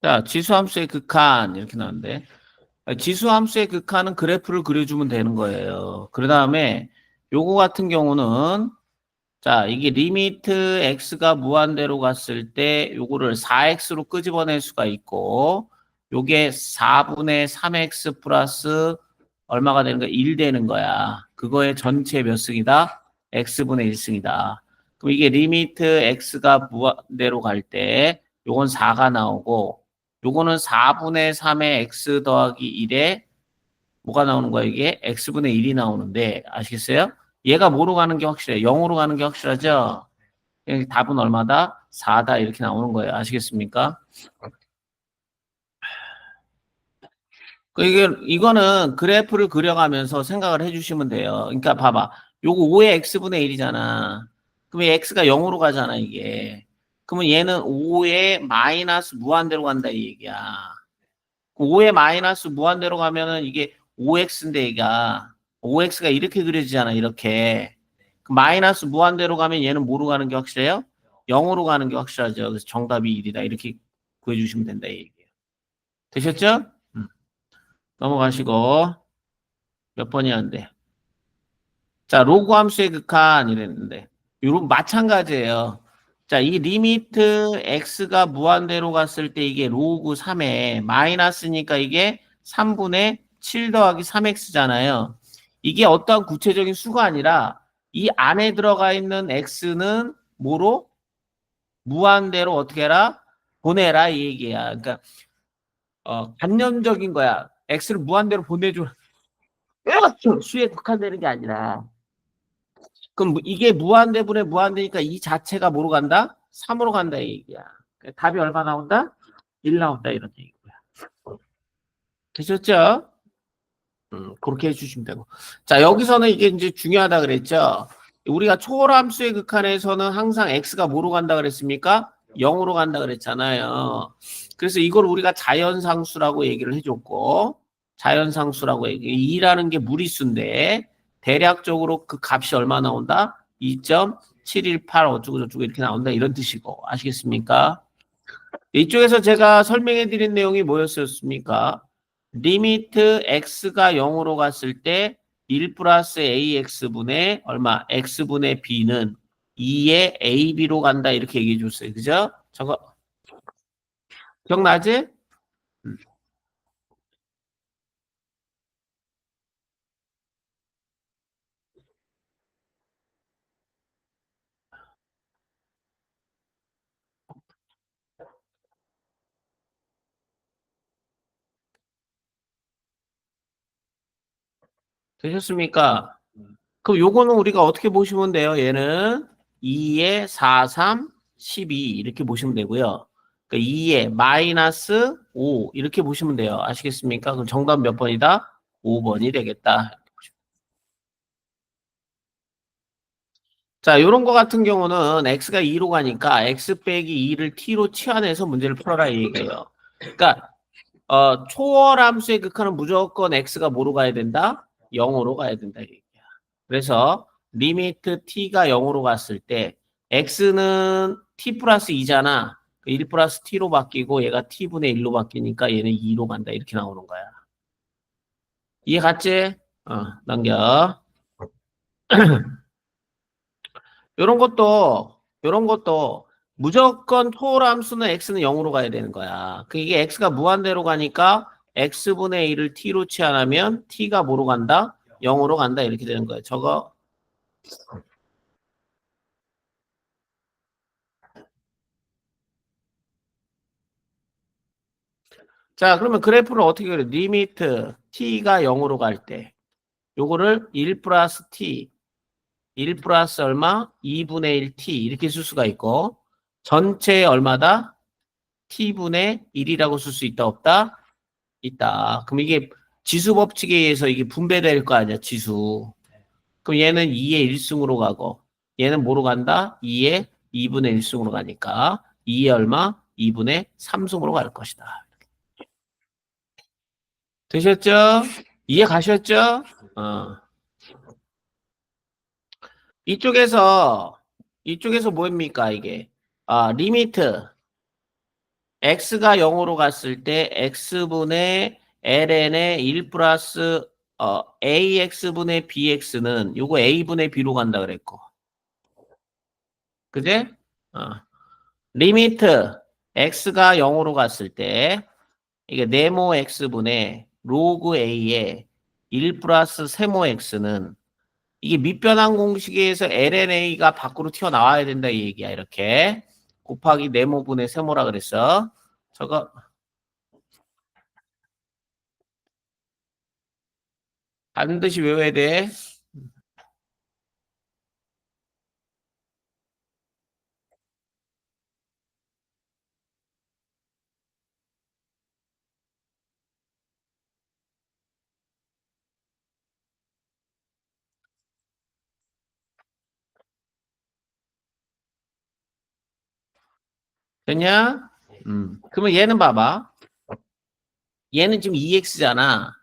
자, 지수함수의 극한 이렇게 나오는데 지수함수의 극한은 그래프를 그려주면 되는 거예요. 그 다음에 요거 같은 경우는 자, 이게 리미트 x가 무한대로 갔을 때 요거를 4x로 끄집어낼 수가 있고 요게 4분의 3x 플러스 얼마가 되는 거야? 1 되는 거야. 그거의 전체 몇 승이다? x분의 1승이다. 그럼 이게 리미트 x가 무한대로 갈 때 요건 4가 나오고 요거는 4분의 3의 x 더하기 1에 뭐가 나오는 거야? 이게 x분의 1이 나오는데 아시겠어요? 얘가 뭐로 가는 게 확실해? 0으로 가는 게 확실하죠? 답은 얼마다? 4다 이렇게 나오는 거예요. 아시겠습니까? 이거는 그래프를 그려가면서 생각을 해주시면 돼요. 그러니까 봐봐. 요거 5의 x분의 1이잖아. 그러면 x가 0으로 가잖아, 이게. 그러면 얘는 5의 마이너스 무한대로 간다, 이 얘기야. 5의 마이너스 무한대로 가면은 이게 5x인데 얘가 5x가 이렇게 그려지잖아, 이렇게. 마이너스 무한대로 가면 얘는 뭐로 가는 게 확실해요? 0으로 가는 게 확실하죠. 그래서 정답이 1이다. 이렇게 구해주시면 된다, 이 얘기예요. 되셨죠? 넘어가시고 몇 번이 안 돼. 자, 로그 함수의 극한 이랬는데 요런 마찬가지예요. 자, 이 리미트 x가 무한대로 갔을 때 이게 로그 3에 마이너스니까 이게 3분의 7 더하기 3x잖아요. 이게 어떠한 구체적인 수가 아니라 이 안에 들어가 있는 x는 뭐로? 무한대로 어떻게 해라? 보내라 이 얘기야. 그러니까 관념적인 거야. x를 무한대로 보내줘. 수에 국한되는 게 아니라. 그럼 이게 무한대분의 무한대니까 이 자체가 뭐로 간다? 3으로 간다 이 얘기야. 답이 얼마 나온다? 1 나온다 이런 얘기고요. 되셨죠? 그렇게 해주시면 되고. 자, 여기서는 이게 이제 중요하다 그랬죠? 우리가 초월함수의 극한에서는 항상 x가 뭐로 간다 그랬습니까? 0으로 간다 그랬잖아요. 그래서 이걸 우리가 자연상수라고 얘기를 해줬고, 자연상수라고 얘기. 2라는 게 무리수인데, 대략적으로 그 값이 얼마 나온다? 2.718 어쩌고저쩌고 이렇게 나온다 이런 뜻이고, 아시겠습니까? 이쪽에서 제가 설명해 드린 내용이 뭐였습니까? 리미트 x가 0으로 갔을 때 1 플러스 ax분의 얼마? x분의 b는 2의 ab로 간다 이렇게 얘기해 줬어요. 그죠? 저거 기억나지? 음, 되셨습니까? 그럼 요거는 우리가 어떻게 보시면 돼요? 얘는 2의 4, 3, 12 이렇게 보시면 되고요. 그러니까 2의 마이너스 5 이렇게 보시면 돼요. 아시겠습니까? 그럼 정답 몇 번이다? 5번이 되겠다. 자, 요런 거 같은 경우는 x가 2로 가니까 x 빼기 2를 t로 치환해서 문제를 풀어라 이 얘기예요. 그러니까 초월함수의 극한은 무조건 x가 뭐로 가야 된다? 0으로 가야 된다 이 얘기야. 그래서 리미트 t가 0으로 갔을 때 x는 t 플러스 2잖아. 1 플러스 t로 바뀌고 얘가 t분의 1로 바뀌니까 얘는 2로 간다 이렇게 나오는 거야. 이해 갔지? 넘겨. 요런 것도 무조건 초월함수는 x는 0으로 가야 되는 거야. 이게 x가 무한대로 가니까 x분의 1을 t로 치환하면 t가 뭐로 간다? 0으로 간다 이렇게 되는 거야. 저거 자, 그러면 그래프를 어떻게 그래? 리미트 t가 0으로 갈 때 요거를 1 플러스 t 1 플러스 얼마? 2분의 1 t 이렇게 쓸 수가 있고 전체 얼마다? t분의 1이라고 쓸 수 있다 없다? 있다. 그럼 이게 지수 법칙에 의해서 이게 분배될 거 아니야, 지수. 그럼 얘는 2의 1승으로 가고 얘는 뭐로 간다? 2의 2분의 1승으로 가니까 2의 얼마? 2분의 3승으로 갈 것이다. 되셨죠? 이해 가셨죠? 어. 이쪽에서 뭐입니까, 이게? 리미트. x가 0으로 갔을 때 x분의 ln의 1 플러스 ax분의 bx는 요거 a분의 b로 간다 그랬고. 그제? 어. 리미트 x가 0으로 갔을 때 이게 네모 x분의 로그 a의 1 플러스 세모 x는 이게 밑변환 공식에 의해서 lna가 밖으로 튀어나와야 된다 이 얘기야. 이렇게 곱하기 네모분의 세모라 그랬어. 저거 반드시 외워야 돼. 됐냐? 그러면 얘는 봐봐. 얘는 지금 2x잖아.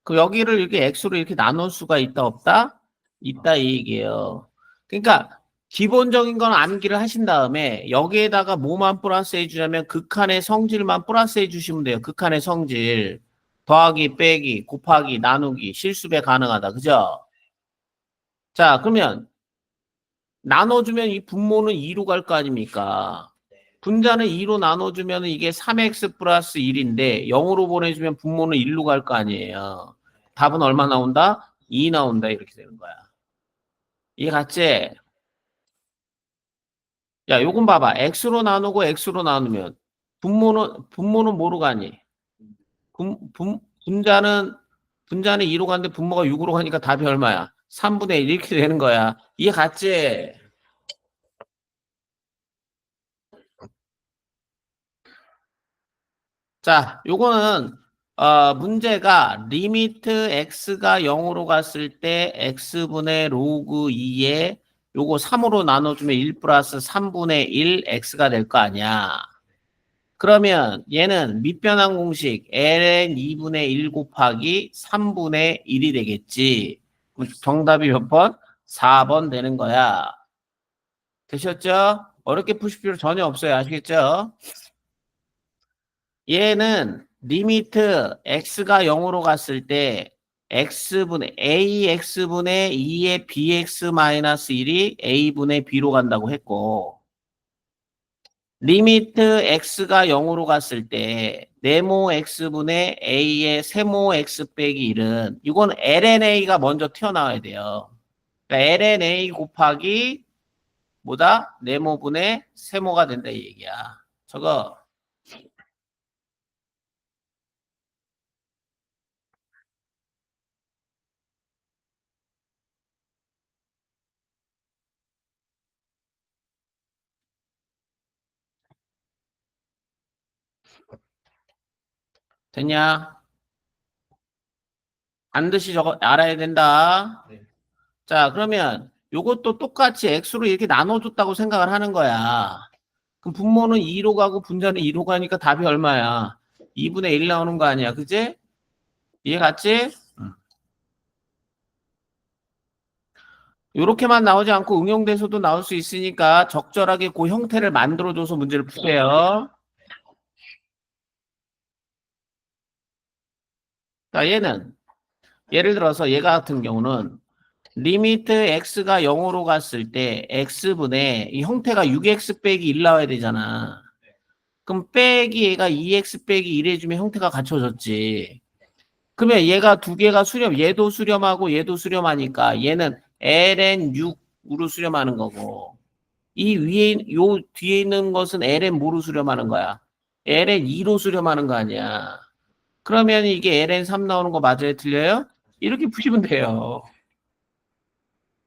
그럼 여기를 이렇게 x로 이렇게 나눌 수가 있다 없다? 있다 이 얘기예요. 그러니까 기본적인 건 암기를 하신 다음에 여기에다가 뭐만 플러스 해주냐면 극한의 성질만 플러스 해주시면 돼요. 극한의 성질. 더하기, 빼기, 곱하기, 나누기, 실수배 가능하다. 그죠? 자, 그러면 나눠주면 이 분모는 2로 갈 거 아닙니까? 분자는 2로 나눠주면 이게 3x 플러스 1인데 0으로 보내주면 분모는 1로 갈 거 아니에요. 답은 얼마 나온다? 2 나온다. 이렇게 되는 거야. 이해 갔지? 야, 요건 봐봐. x로 나누고 x로 나누면 분모는 뭐로 가니? 분자는 2로 가는데 분모가 6으로 가니까 답이 얼마야? 3분의 1 이렇게 되는 거야. 이해 갔지? 자, 요거는 문제가 리미트 x가 0으로 갔을 때 x분의 로그 2에 요거 3으로 나눠주면 1 플러스 3분의 1 x가 될 거 아니야. 그러면 얘는 밑변환 공식 ln 2분의 1 곱하기 3분의 1이 되겠지. 그럼 정답이 몇 번? 4번 되는 거야. 되셨죠? 어렵게 푸실 필요 전혀 없어요. 아시겠죠? 얘는 리미트 x가 0으로 갔을 때 x분의 ax분의 2의 bx 마이너스 1이 a분의 b로 간다고 했고 리미트 x가 0으로 갔을 때 네모 x분의 a의 세모 x 빼기 1은 이건 lna가 먼저 튀어나와야 돼요. 그러니까 lna 곱하기 뭐다? 네모분의 세모가 된다 이 얘기야. 저거 됐냐? 반드시 저거 알아야 된다. 자, 그러면 요것도 똑같이 x로 이렇게 나눠줬다고 생각을 하는 거야. 그럼 분모는 2로 가고 분자는 2로 가니까 답이 얼마야? 2분의 1 나오는 거 아니야. 그지? 이해 갔지? 요렇게만 나오지 않고 응용돼서도 나올 수 있으니까 적절하게 그 형태를 만들어줘서 문제를 푸세요. 자, 예를 들어서 얘 같은 경우는 리미트 x가 0으로 갔을 때 x분의 이 형태가 6x 빼기 1 나와야 되잖아. 그럼 빼기 얘가 2x 빼기 1 해주면 형태가 갖춰졌지. 그러면 얘가 두 개가 얘도 수렴하고 얘도 수렴하니까 얘는 ln 6으로 수렴하는 거고 이 위에 요 뒤에 있는 것은 ln 뭐로 수렴하는 거야? ln 2로 수렴하는 거 아니야. 그러면 이게 ln 3 나오는 거 맞아요? 틀려요? 이렇게 푸시면 돼요.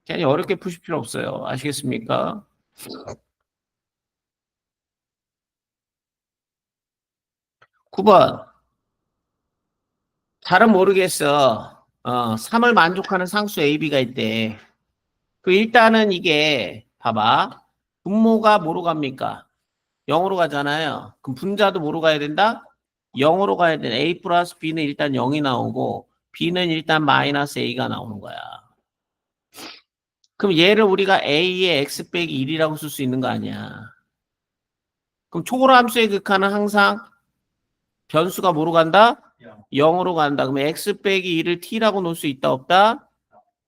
괜히 어렵게 푸실 필요 없어요. 아시겠습니까? 9번. 잘은 모르겠어. 3을 만족하는 상수 AB가 있대. 그 일단은 이게 봐봐. 분모가 뭐로 갑니까? 0으로 가잖아요. 그럼 분자도 뭐로 가야 된다? 0으로 가야 돼. A 플러스 B는 일단 0이 나오고 B는 일단 마이너스 A가 나오는 거야. 그럼 얘를 우리가 A의 X 빼기 1이라고 쓸 수 있는 거 아니야. 그럼 초월함수의 극한은 항상 변수가 뭐로 간다? 0으로 간다. 그러면 x 빼기 2를 t라고 놓을 수 있다 없다?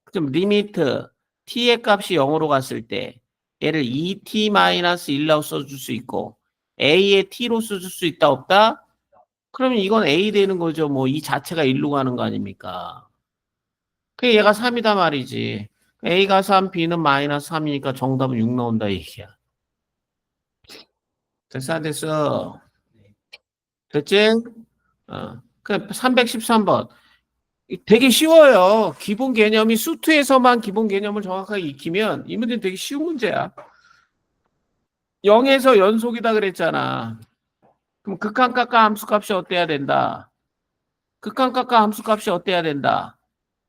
그럼 리미트 t의 값이 0으로 갔을 때 얘를 2t-1라고 써줄 수 있고 a의 t로 써줄 수 있다 없다? 그러면 이건 a 되는 거죠. 뭐 이 자체가 1로 가는 거 아닙니까? 그 얘가 3이다 말이지. a가 3, b는 마이너스 3이니까 정답은 6 나온다 이 얘기야. 됐어 안 됐어? 됐지? 그 313번. 되게 쉬워요. 기본 개념이 수투에서만 기본 개념을 정확하게 익히면 이 문제는 되게 쉬운 문제야. 0에서 연속이다 그랬잖아. 그럼 극한값과 함수값이 어때야 된다? 극한값과 함수값이 어때야 된다?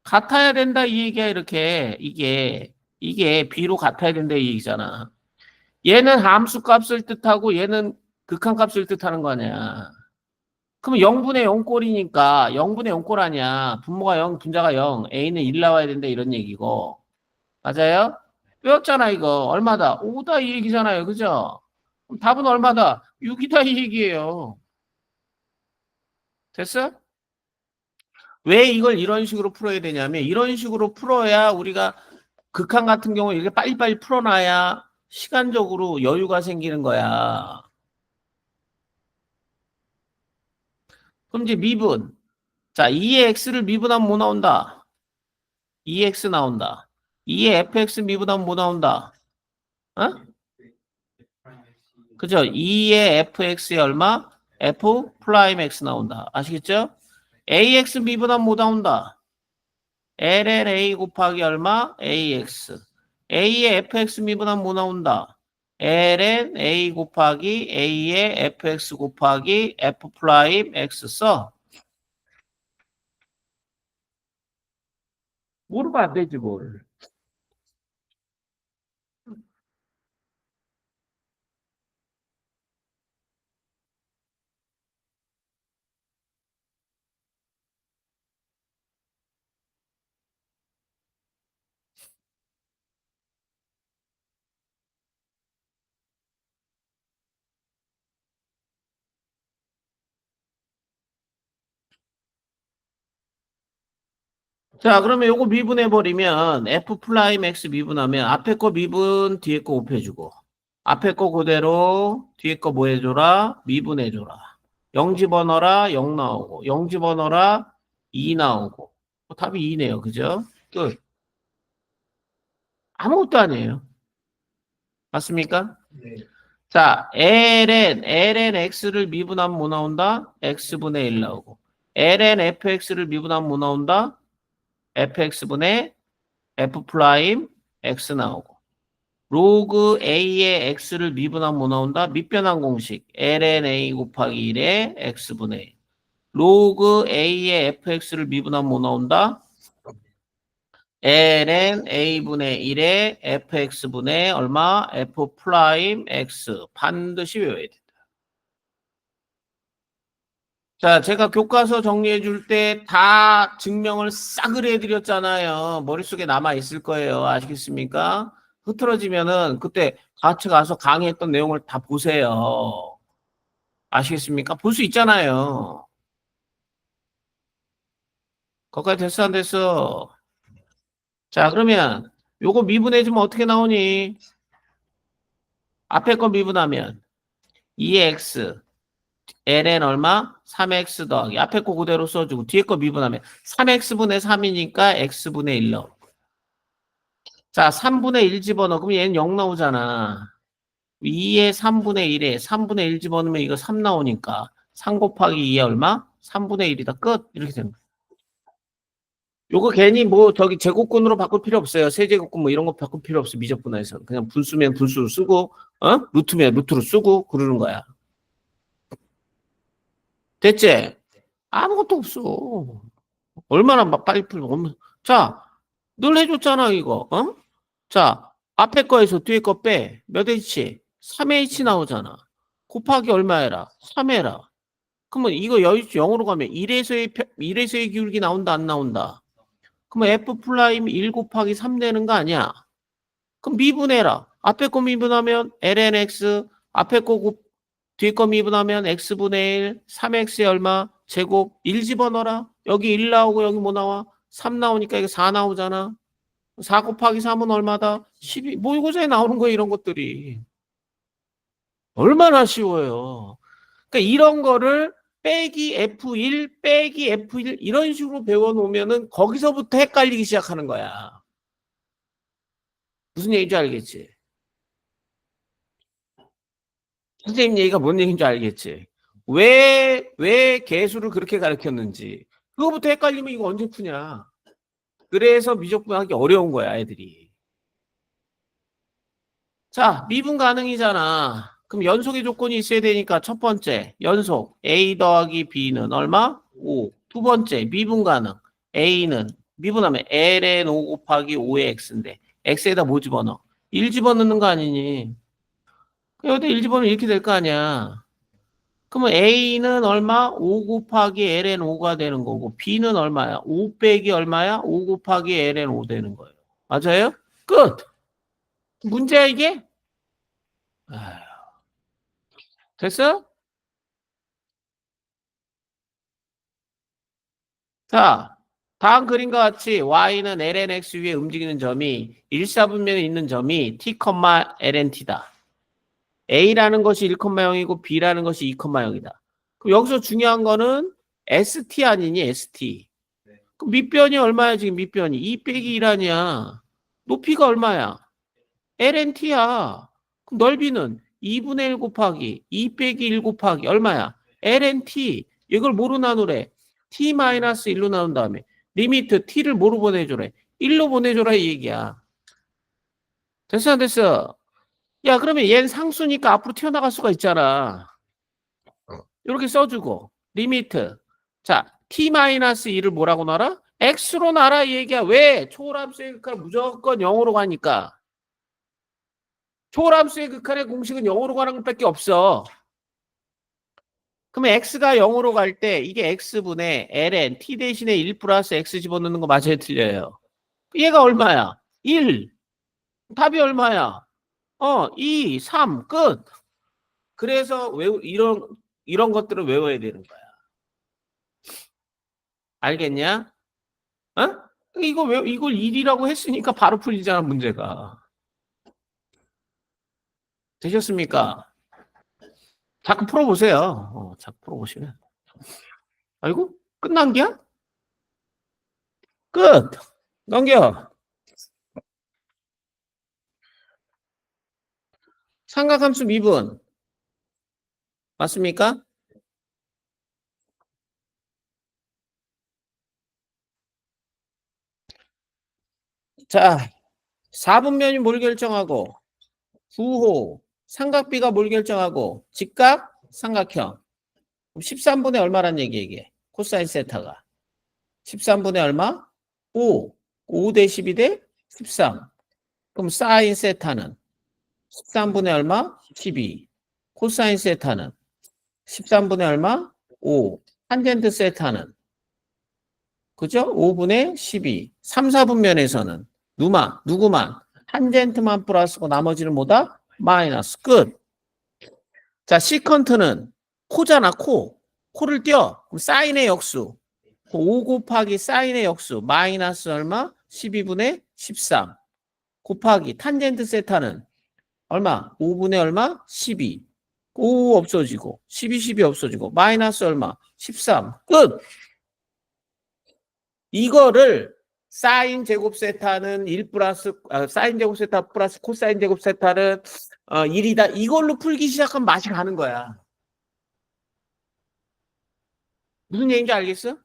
같아야 된다 이 얘기야 이렇게. 이게 b로 같아야 된다 이 얘기잖아. 얘는 함수값을 뜻하고 얘는 극한값을 뜻하는 거 아니야. 그럼 0분의 0꼴이니까 0분의 0꼴 아니야. 분모가 0, 분자가 0, a는 1 나와야 된다 이런 얘기고. 맞아요? 빼었잖아 이거. 얼마다? 5다 이 얘기잖아요. 그죠? 그럼 답은 얼마다? 6이다 이 얘기예요. 됐어? 왜 이걸 이런 식으로 풀어야 되냐면 이런 식으로 풀어야 우리가 극한 같은 경우 이렇게 빨리빨리 풀어놔야 시간적으로 여유가 생기는 거야. 그럼 이제 미분. 자, 2의 x를 미분하면 뭐 나온다? 2x 나온다. 2의 fx 미분하면 뭐 나온다? 어? 그죠? 2의 fx의 얼마? f 프라임 x 나온다. 아시겠죠? ax 미분하면 뭐 나온다? ln a 곱하기 얼마? ax. a의 fx 미분하면 뭐 나온다? ln a 곱하기 a의 fx 곱하기 f 프라임 x 써. 모르면 안 되지 뭘. 자, 그러면 요거 미분해버리면 f 프라임 x 미분하면 앞에 거 미분, 뒤에 거 곱해주고 앞에 거 그대로 뒤에 거 뭐 해줘라? 미분해줘라. 0 집어넣어라 0 나오고 0 집어넣어라 2 나오고 답이 2네요. 그죠? 끝. 아무것도 아니에요. 맞습니까? 자, ln x를 미분하면 뭐 나온다? x분의 1 나오고 ln fx를 미분하면 뭐 나온다? fx분의 f 프라임 x 나오고 로그 a의 x를 미분하면 뭐 나온다? 밑변환 공식 ln a 곱하기 1의 x분의 1 로그 a의 fx를 미분하면 뭐 나온다? ln a분의 1의 fx분의 얼마? f 프라임 x 반드시 외워야 돼. 자, 제가 교과서 정리해 줄 때 다 증명을 싸그리 해드렸잖아요. 머릿속에 남아 있을 거예요. 아시겠습니까? 흐트러지면은 그때 같이 가서 강의했던 내용을 다 보세요. 아시겠습니까? 볼 수 있잖아요. 거기까지 됐어, 안 됐어? 자, 그러면 요거 미분해주면 어떻게 나오니? 앞에 거 미분하면 2x, ln 얼마? 3x 더하기 앞에 거 그대로 써주고 뒤에 거 미분하면 3x분의 3이니까 x분의 1 넣어. 자, 3분의 1 집어넣어. 그럼 얘는 0 나오잖아. 2에 3분의 1에 3분의 1 집어넣으면 이거 3 나오니까 3 곱하기 2에 얼마? 3분의 1이다. 끝. 이렇게 되는 거야. 요거 괜히 뭐 저기 제곱근으로 바꿀 필요 없어요. 세제곱근 뭐 이런 거 바꿀 필요 없어. 미적분에서. 그냥 분수면 분수로 쓰고 루트면 루트로 쓰고 그러는 거야. 됐지? 아무것도 없어. 얼마나 막 빨리 풀고. 자, 늘 해줬잖아, 이거. 어? 자, 앞에 거에서 뒤에 거 빼. 몇 H? 3H 나오잖아. 곱하기 얼마 해라? 3 해라. 그러면 이거 여기 0으로 가면 1에서의 기울기 나온다, 안 나온다? 그러면 F 플라임 1 곱하기 3 되는 거 아니야? 그럼 미분해라. 앞에 거 미분하면 lnx, 앞에 거 뒤에 거 미분하면 x분의 1, 3x에 얼마? 제곱 1 집어넣어라. 여기 1 나오고 여기 뭐 나와? 3 나오니까 이게 4 나오잖아. 4 곱하기 3은 얼마다? 12. 모의고사에 나오는 거예요, 이런 것들이. 얼마나 쉬워요. 그러니까 이런 거를 빼기 F1, 빼기 F1 이런 식으로 배워놓으면은 거기서부터 헷갈리기 시작하는 거야. 무슨 얘기인지 알겠지? 선생님 얘기가 뭔 얘기인지 알겠지? 왜 개수를 그렇게 가르쳤는지. 그거부터 헷갈리면 이거 언제 푸냐. 그래서 미적분하기 어려운 거야, 애들이. 자, 미분 가능이잖아. 그럼 연속의 조건이 있어야 되니까 첫 번째, 연속 A 더하기 B는 얼마? 5. 두 번째, 미분 가능. A는 미분하면 Ln 5 곱하기 5의 X인데 X에다 뭐 집어넣어? 1 집어넣는 거 아니니? 여기다 1 집어넣으면 이렇게 될 거 아니야. 그러면 A는 얼마? 5 곱하기 Ln 5가 되는 거고 B는 얼마야? 5 빼기 얼마야? 5 곱하기 Ln 5 되는 거예요. 맞아요? 끝! 문제야 이게? 아휴, 됐어? 자, 다음 그림과 같이 y는 lnx 위에 움직이는 점이 1사분면에 있는 점이 t, lnt다. a라는 것이 1,0이고 b라는 것이 2,0이다. 그럼 여기서 중요한 거는 st 아니니 st. 그럼 밑변이 얼마야 지금 밑변이? 2 빼기 1 아니야. 높이가 얼마야? lnt야. 그럼 넓이는 2분의 1 곱하기 2 빼기 1 곱하기 얼마야? lnt. 이걸 뭐로 나누래? t-1로 나눈 다음에 리미트 t를 뭐로 보내줘래? 1로 보내줘라 이 얘기야. 됐어 안 됐어? 야 그러면 얘는 상수니까 앞으로 튀어나갈 수가 있잖아. 이렇게 써주고 리미트. 자 t-1을 뭐라고 놔라? x로 놔라 이 얘기야. 왜? 초월함수의 극한 무조건 0으로 가니까. 초월함수의 극한의 공식은 0으로 가는 것밖에 없어. 그러면 x가 0으로 갈 때 이게 x분의 ln t 대신에 1 플러스 x 집어넣는 거 맞아요 틀려요? 얘가 얼마야? 1. 답이 얼마야? 2, 3, 끝. 그래서 이런 것들을 외워야 되는 거야. 알겠냐? 어? 이걸 1이라고 했으니까 바로 풀리잖아 문제가. 되셨습니까? 자꾸 풀어보세요. 자꾸 풀어보시면. 아이고 끝난 게야? 끝. 넘겨. 삼각함수 미분. 맞습니까? 자, 4분면이 뭘 결정하고 9호 삼각비가 뭘 결정하고 직각 삼각형 13분의 얼마란 얘기 이게 코사인 세타가 13분의 얼마? 5 5 대 12 대 13 그럼 사인 세타는 13분의 얼마? 12 코사인 세타는 13분의 얼마? 5 탄젠트 세타는 그죠? 5분의 12 3, 4분면에서는 누구만 탄젠트만 플러스고 나머지는 뭐다? 마이너스 끝. 자, 시컨트는 코잖아, 코. 코를 띄어. 그럼 사인의 역수. 5 곱하기 사인의 역수. 마이너스 얼마? 12분의 13. 곱하기 탄젠트 세타는 얼마? 5분의 얼마? 12. 5 없어지고 12 없어지고 마이너스 얼마? 13. 끝. 이거를 사인 제곱 세타는 1 플러스 사인 제곱 세타 플러스 코사인 제곱 세타는 1이다. 이걸로 풀기 시작하면 맛이 가는 거야. 무슨 얘기인지 알겠어?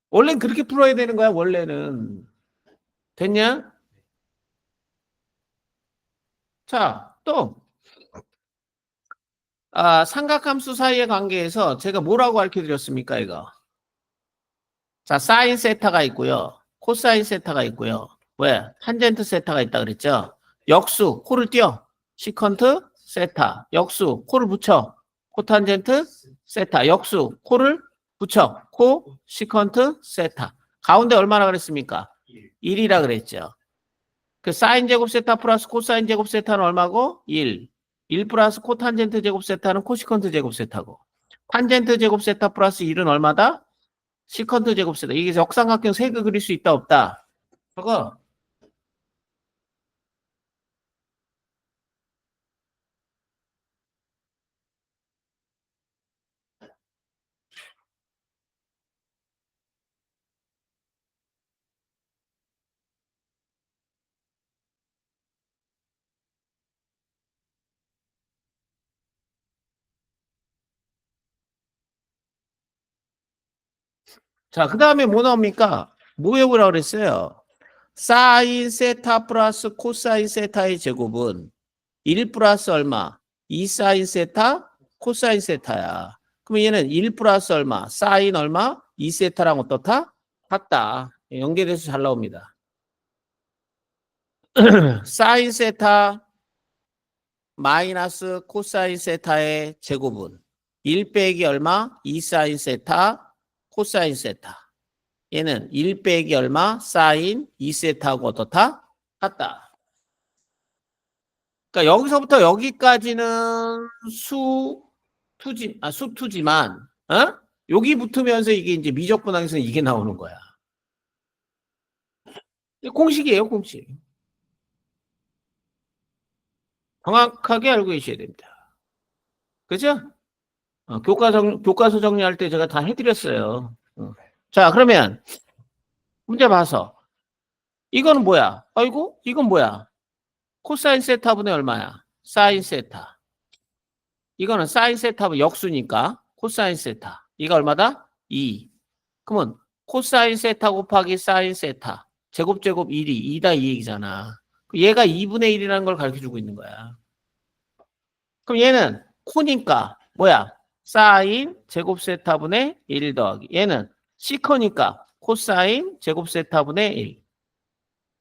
원래는 그렇게 풀어야 되는 거야, 원래는. 됐냐? 자, 또 삼각함수 사이의 관계에서 제가 뭐라고 가르쳐 드렸습니까, 이거? 자, 사인 세타가 있고요. 코사인 세타가 있고요. 왜? 탄젠트 세타가 있다 그랬죠? 역수, 코를 띄어. 시컨트 세타. 역수, 코를 붙여. 코탄젠트 세타. 역수, 코를 붙여. 코, 시컨트 세타. 가운데 얼마나 그랬습니까? 1이라 그랬죠. 그 사인 제곱 세타 플러스 코사인 제곱 세타는 얼마고? 1. 1 플러스 코탄젠트 제곱 세타는 코시컨트 제곱 세타고 탄젠트 제곱 세타 플러스 1은 얼마다? 시컨트 제곱 세타. 이게 역삼각형 색을 그릴 수 있다 없다? 저거 자, 그 다음에 뭐 나옵니까? 뭐 외우라고 그랬어요? 사인 세타 플러스 코사인 세타의 제곱은 1 플러스 얼마? 2 사인 세타 코사인 세타야. 그럼 얘는 1 플러스 얼마? 사인 얼마? 2 세타랑 어떻다? 같다. 연결해서 잘 나옵니다. 사인 세타 마이너스 코사인 세타의 제곱은 1 빼기 얼마? 2 사인 세타 코사인 세타. 얘는 1 빼기 얼마? 사인 2 세타하고 어떻다? 같다. 그러니까 여기서부터 여기까지는 수투지만, 어? 여기 붙으면서 이게 이제 미적분항에서 이게 나오는 거야. 공식이에요, 공식. 정확하게 알고 계셔야 됩니다. 그죠? 교과서 정리할 때 제가 다 해드렸어요. 자, 그러면 문제 봐서 이거는 뭐야? 아이고, 이건 뭐야? 코사인 세타분의 얼마야? 사인 세타. 이거는 사인 세타분 역수니까 코사인 세타. 이거 얼마다? 2. 그러면 코사인 세타 곱하기 사인 세타. 제곱 1이 2다 이 얘기잖아. 얘가 2분의 1이라는 걸 가르쳐주고 있는 거야. 그럼 얘는 코니까 뭐야? 사인 제곱 세타분의 1 더하기. 얘는 시커니까 코사인 제곱 세타분의 1.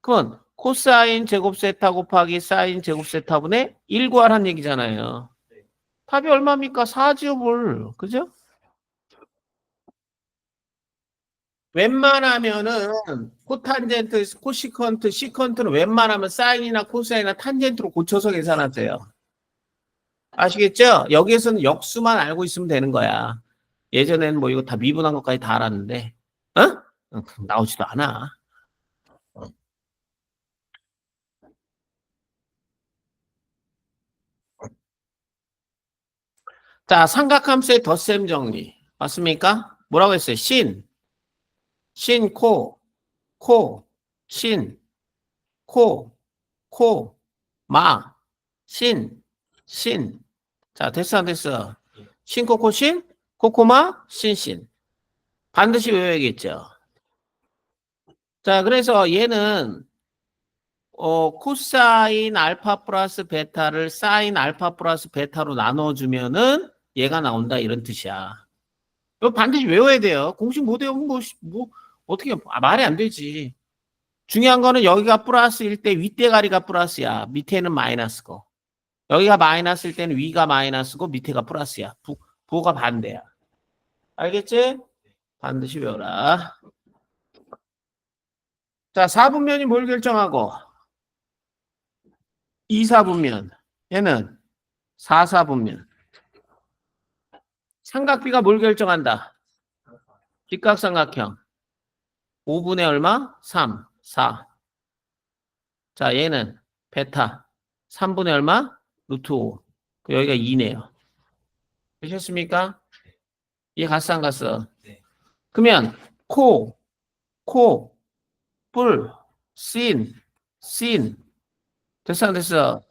그건 코사인 제곱 세타 곱하기 사인 제곱 세타분의 1 구하라는 얘기잖아요. 답이 얼마입니까? 4지요 뭘. 그죠? 웬만하면은 코탄젠트, 코시컨트, 시컨트는 웬만하면 사인이나 코사인이나 탄젠트로 고쳐서 계산하세요. 아시겠죠? 여기에서는 역수만 알고 있으면 되는 거야. 예전에는 뭐 이거 다 미분한 것까지 다 알았는데, 어? 나오지도 않아. 자, 삼각함수의 덧셈 정리. 맞습니까? 뭐라고 했어요? 코, 코, 신. 자, 됐어, 안 됐어? 코코마, 신. 반드시 외워야겠죠. 자, 그래서 얘는 코사인 알파 플러스 베타를 사인 알파 플러스 베타로 나눠주면은 얘가 나온다 이런 뜻이야. 이거 반드시 외워야 돼요. 공식 못 외우면 뭐 어떻게 말이 안 되지. 중요한 거는 여기가 플러스일 때 윗대가리가 플러스야. 밑에는 마이너스고. 여기가 마이너스일 때는 위가 마이너스고 밑에가 플러스야. 부호가 반대야. 알겠지? 반드시 외워라. 자, 4분면이 뭘 결정하고 2사분면 얘는 4사분면 삼각비가 뭘 결정한다? 직각삼각형 5분의 얼마? 3, 4. 자, 얘는 베타 3분의 얼마? 루트 5. 여기가 2네요. 되셨습니까? 이해 갔어 안 갔어? 그러면 코, 뿔, 신. 됐어 안 됐어?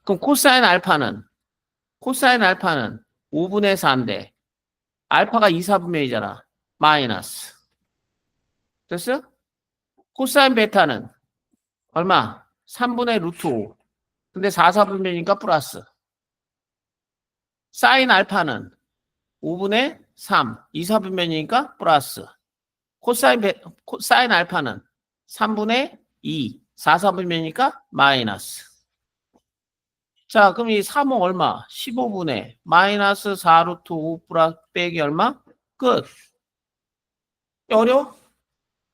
그럼 코사인 알파는 5분의 4인데 알파가 2, 4분면이잖아. 마이너스. 됐어? 코사인 베타는 얼마? 3분의 루트 5. 근데 4, 4분면이니까 플러스. 사인 알파는 5분의 3. 2, 4분면이니까 플러스. 사인 알파는 3분의 2. 4, 4분면이니까 마이너스. 자, 그럼 이 3호 얼마? 15분의 마이너스 4 루트 5 플러스 빼기 얼마? 끝. 어려워?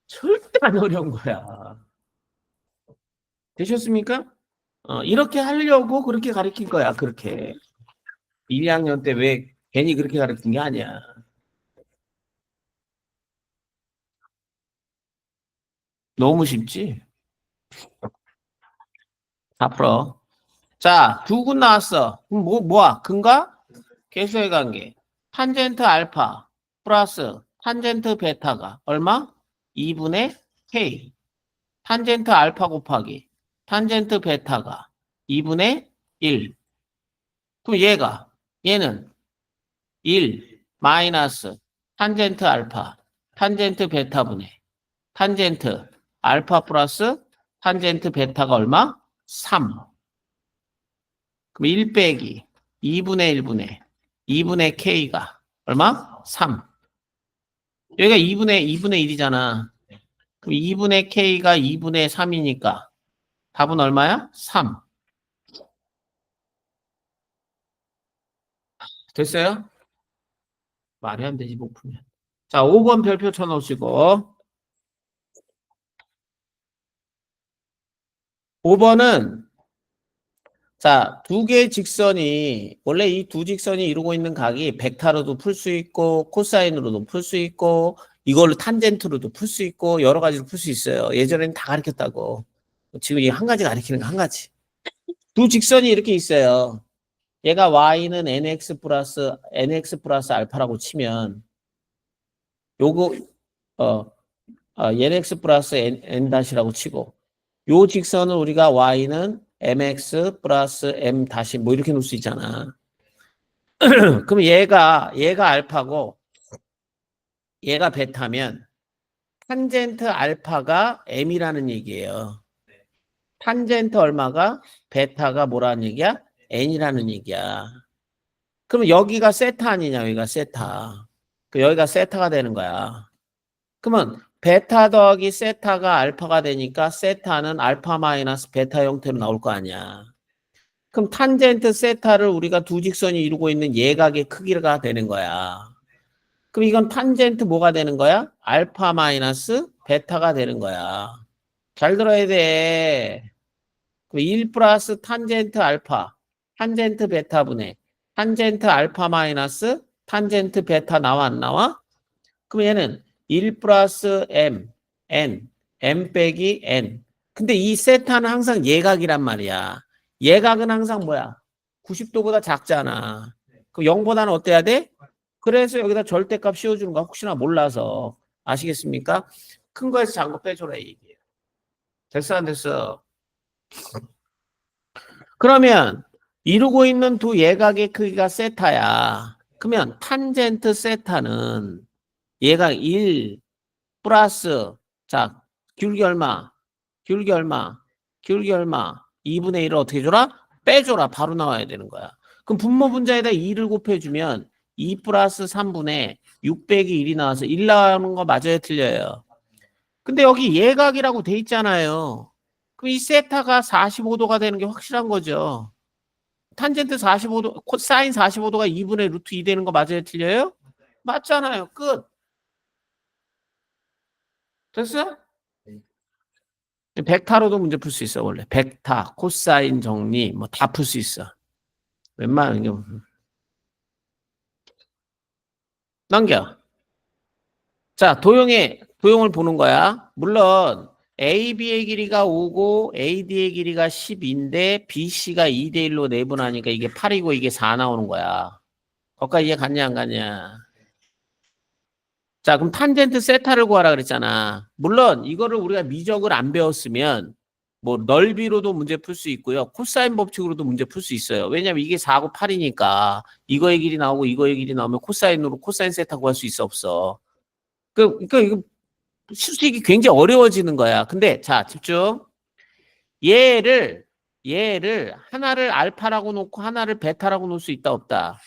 절대 안 어려운 거야. 되셨습니까? 이렇게 하려고 그렇게 가르친 거야, 그렇게. 1, 2학년 때 왜 괜히 그렇게 가르친 게 아니야. 너무 쉽지? 앞으로. 자, 두 군 나왔어. 그럼 뭐야? 근과 계수의 관계. 탄젠트 알파 플러스 탄젠트 베타가 얼마? 2분의 K. 탄젠트 알파 곱하기 탄젠트 베타가 2분의 1. 그럼 얘는 1 마이너스 탄젠트 알파 탄젠트 베타분의 탄젠트 알파 플러스 탄젠트 베타가 얼마? 3. 그럼 1 빼기 2분의 1분의 2분의 K가 얼마? 3. 여기가 2분의 1이잖아. 그럼 2분의 K가 2분의 3이니까 답은 얼마야? 3. 됐어요? 말이 안 되지, 못 풀면. 자, 5번 별표 쳐놓으시고. 5번은, 자, 두 개의 직선이, 원래 이 두 직선이 이루고 있는 각이 벡타로도 풀 수 있고, 코사인으로도 풀 수 있고, 이걸로 탄젠트로도 풀 수 있고, 여러 가지로 풀 수 있어요. 예전에는 다 가르쳤다고. 지금 이 한 가지 가르치는 거 한 가지. 두 직선이 이렇게 있어요. 얘가 y는 nx 플러스 알파라고 치면, 요거, 어, nx 플러스 n 다시라고 치고, 요 직선을 우리가 y는 mx 플러스 m 다시 뭐 이렇게 놓을 수 있잖아. 그럼 얘가 알파고 얘가 베타면 탄젠트 알파가 m이라는 얘기예요. 탄젠트 얼마가 베타가 뭐라는 얘기야? n이라는 얘기야. 그럼 여기가 세타 아니냐? 여기가 세타. 여기가 세타가 되는 거야. 그러면 베타 더하기 세타가 알파가 되니까 세타는 알파 마이너스 베타 형태로 나올 거 아니야. 그럼 탄젠트 세타를 우리가 두 직선이 이루고 있는 예각의 크기가 되는 거야. 그럼 이건 탄젠트 뭐가 되는 거야? 알파 마이너스 베타가 되는 거야. 잘 들어야 돼. 1 플러스 탄젠트 알파, 탄젠트 베타분의 탄젠트 알파 마이너스 탄젠트 베타 나와 안 나와? 그럼 얘는 1 플러스 m, m 빼기 n. 근데 이 세타는 항상 예각이란 말이야. 예각은 항상 뭐야? 90도보다 작잖아. 그럼 0보다는 어때야 돼? 그래서 여기다 절대값 씌워주는 거 혹시나 몰라서. 아시겠습니까? 큰 거에서 작은 거 빼줘라 이 얘기예요. 됐어 안 됐어? 그러면 이루고 있는 두 예각의 크기가 세타야. 그러면 탄젠트 세타는 얘가 1 플러스 자 기울기 얼마? 기울기 얼마? 기울기 얼마? 2분의 1을 어떻게 줘라? 빼줘라. 바로 나와야 되는 거야. 그럼 분모 분자에다 2를 곱해주면 2 플러스 3분의 6 빼기 1이 나와서 1 나오는 거 맞아요? 틀려요? 근데 여기 예각이라고 돼 있잖아요. 그럼 이 세타가 45도가 되는 게 확실한 거죠. 탄젠트 45도, 코사인 45도가 2분의 루트 2 되는 거 맞아요? 틀려요? 맞잖아요. 끝. 됐어? 벡타로도 문제 풀 수 있어, 원래. 벡타, 코사인 정리, 뭐 다 풀 수 있어. 웬만한 게. 넘겨. 자, 도형을 보는 거야. 물론, AB의 길이가 5고, AD의 길이가 10인데, BC가 2대 1로 내분하니까 이게 8이고 이게 4 나오는 거야. 거기까지 이해 갔냐, 안 갔냐? 자, 그럼 탄젠트 세타를 구하라 그랬잖아. 물론 이거를 우리가 미적을 안 배웠으면 뭐 넓이로도 문제 풀 수 있고요. 코사인 법칙으로도 문제 풀 수 있어요. 왜냐면 이게 4고 8이니까 이거의 길이 나오고 이거의 길이 나오면 코사인으로 코사인 세타 구할 수 있어 없어. 그러니까 이거 수식이 굉장히 어려워지는 거야. 근데 자, 집중. 얘를 하나를 알파라고 놓고 하나를 베타라고 놓을 수 있다 없다.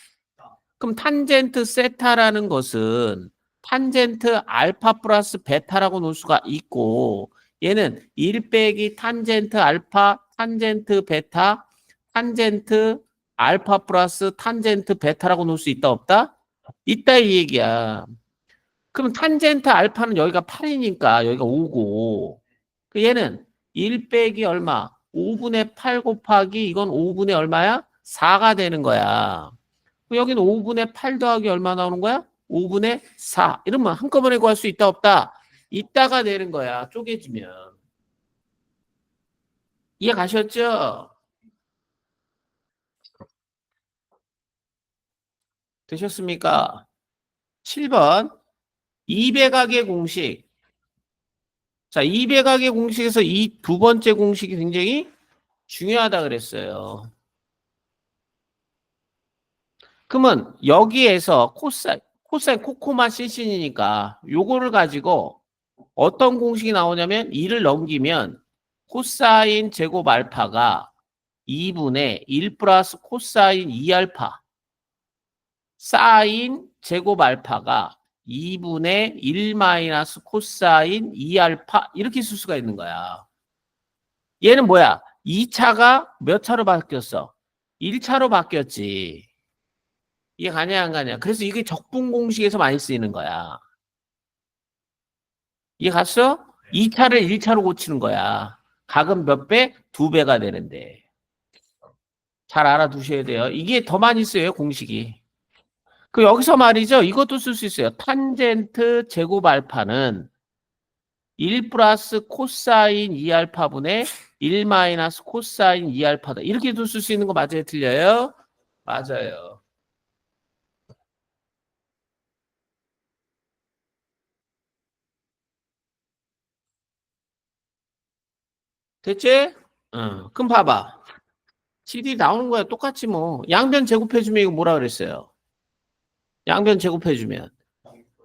그럼 탄젠트 세타라는 것은 탄젠트 알파 플러스 베타라고 놓을 수가 있고 얘는 1 빼기 탄젠트 알파 탄젠트 베타 탄젠트 알파 플러스 탄젠트 베타라고 놓을 수 있다 없다? 있다 이 얘기야. 그럼 탄젠트 알파는 여기가 8이니까 여기가 5고 얘는 1 빼기 얼마? 5분의 8 곱하기 이건 5분의 얼마야? 4가 되는 거야. 여기는 5분의 8 더하기 얼마 나오는 거야? 5분의 4. 이러면 한꺼번에 구할 수 있다 없다? 있다가 되는 거야. 쪼개지면. 이해 가셨죠? 되셨습니까? 7번 200각의 공식. 자, 200각의 공식에서 이 두 번째 공식이 굉장히 중요하다 그랬어요. 그러면 여기에서 코사인 코코마 실신이니까 요거를 가지고 어떤 공식이 나오냐면 2를 넘기면 코사인 제곱 알파가 2분의 1 플러스 코사인 2알파 사인 제곱 알파가 2분의 1 마이너스 코사인 2알파 이렇게 쓸 수가 있는 거야. 얘는 뭐야? 2차가 몇 차로 바뀌었어? 1차로 바뀌었지. 이해 가냐 안 가냐? 그래서 이게 적분 공식에서 많이 쓰이는 거야. 이해 갔어? 2차를 1차로 고치는 거야. 각은 몇 배? 2배가 되는데. 잘 알아두셔야 돼요. 이게 더 많이 쓰여요, 공식이. 그 여기서 말이죠. 이것도 쓸 수 있어요. 탄젠트 제곱 알파는 1 플러스 코사인 2알파분의 1 마이너스 코사인 2알파다. 이렇게도 쓸 수 있는 거 맞아요? 틀려요? 맞아요. 됐지? 그럼 봐봐. CD 나오는 거야. 똑같지 뭐. 양변 제곱해주면 이거 뭐라 그랬어요? 양변 제곱해주면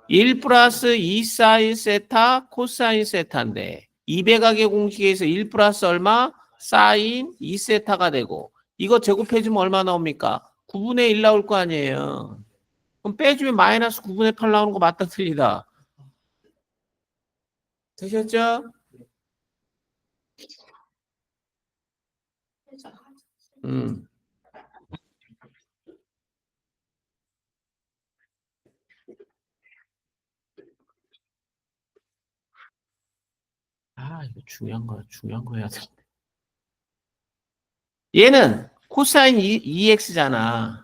1 플러스 2 사인 세타 코사인 세타인데 200각의 공식에서 1 플러스 얼마? 사인 2 세타가 되고 이거 제곱해주면 얼마 나옵니까? 9분의 1 나올 거 아니에요. 그럼 빼주면 마이너스 9분의 8 나오는 거 맞다 틀리다? 되셨죠? 음. 아, 이거 중요한 거 해야 돼. 얘는 코사인 2x잖아.